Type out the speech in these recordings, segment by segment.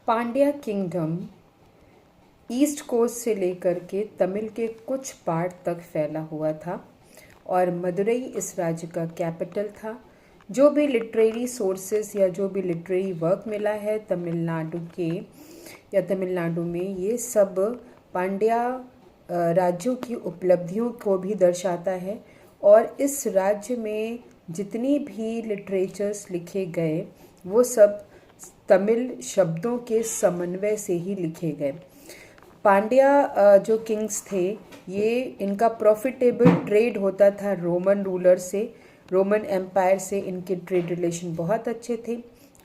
Pandya kingdom east coast से लेकर के तमिल के कुछ पार्ट तक फैला हुआ था और मदुरई इस राज्य का कैपिटल था। जो भी लिटरेरी सोर्सेस या जो भी लिटरेरी वर्क मिला है तमिलनाडु के या तमिलनाडु में, ये सब पांड्या राज्यों की उपलब्धियों को भी दर्शाता है। और इस राज्य में जितनी भी लिटरेचर्स लिखे गए वो सब तमिल शब्दों के समन्वय से ही लिखे गए। पांड्या जो किंग्स थे, ये इनका प्रॉफिटेबल ट्रेड होता था रोमन रूलर से, रोमन एम्पायर से इनके ट्रेड रिलेशन बहुत अच्छे थे।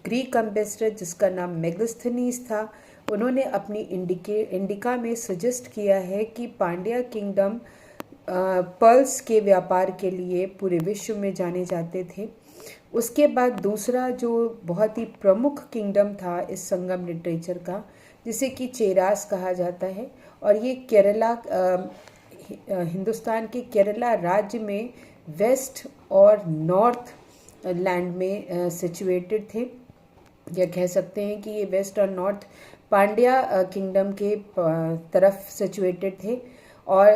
ग्रीक एम्बेसडर जिसका नाम मेगास्थनीज था, उन्होंने अपनी इंडिका में सजेस्ट किया है कि पांड्या किंगडम पर्ल्स के व्यापार के लिए पूरे विश्व में जाने जाते थे। उसके बाद दूसरा जो बहुत ही प्रमुख किंगडम था इस संगम लिटरेचर का, जिसे कि चेरास कहा जाता है, और ये केरला हिंदुस्तान के केरला राज्य में वेस्ट और नॉर्थ लैंड में सिचुएटेड थे। या कह सकते हैं कि ये वेस्ट और नॉर्थ पांड्या किंगडम के तरफ सिचुएटेड थे। और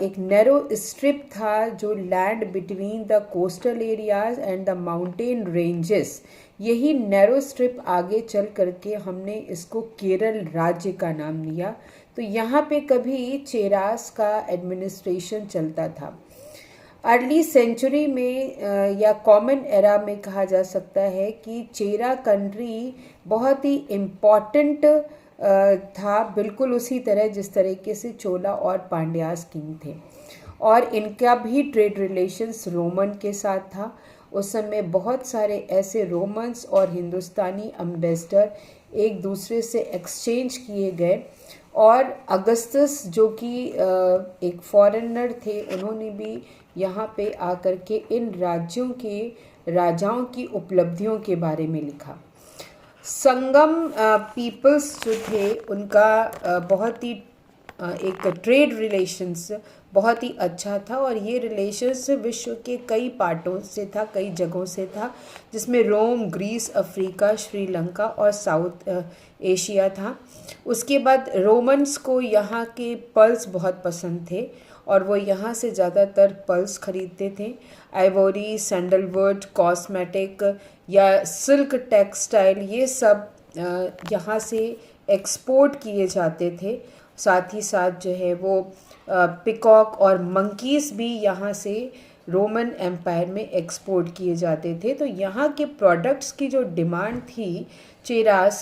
एक नैरो स्ट्रिप था जो land between the coastal areas and the mountain ranges. यही नैरो स्ट्रिप आगे चल करके हमने इसको केरल राज्य का नाम लिया। तो यहाँ पे कभी चेरास का एडमिनिस्ट्रेशन चलता था। अर्ली सेंचुरी में या कॉमन एरा में कहा जा सकता है कि चेरा कंट्री बहुत ही इम्पॉर्टेंट था, बिल्कुल उसी तरह जिस तरीके से चोला और पांड्यास किंग थे। और इनका भी ट्रेड रिलेशंस रोमन के साथ था। उस समय बहुत सारे ऐसे रोमन्स और हिंदुस्तानी एम्बेसडर एक दूसरे से एक्सचेंज किए गए। और अगस्तस जो कि एक फॉरेनर थे, उन्होंने भी यहाँ पे आकर के इन राज्यों के राजाओं की उपलब्धियों के बारे में लिखा। संगम पीपल्स जो थे उनका बहुत ही एक ट्रेड रिलेशंस बहुत ही अच्छा था। और ये रिलेशंस विश्व के कई पार्टों से था, कई जगहों से था, जिसमें रोम, ग्रीस, अफ्रीका, श्रीलंका और साउथ एशिया था। उसके बाद रोमन्स को यहाँ के पर्ल्स बहुत पसंद थे और वो यहाँ से ज़्यादातर पर्ल्स खरीदते थे। आइवोरी, सैंडलवुड, कॉस्मेटिक या सिल्क टेक्सटाइल, ये सब यहाँ से एक्सपोर्ट किए जाते थे। साथ ही साथ जो है वो पिकॉक और मंकीज़ भी यहाँ से रोमन एम्पायर में एक्सपोर्ट किए जाते थे। तो यहाँ के प्रोडक्ट्स की जो डिमांड थी चेरास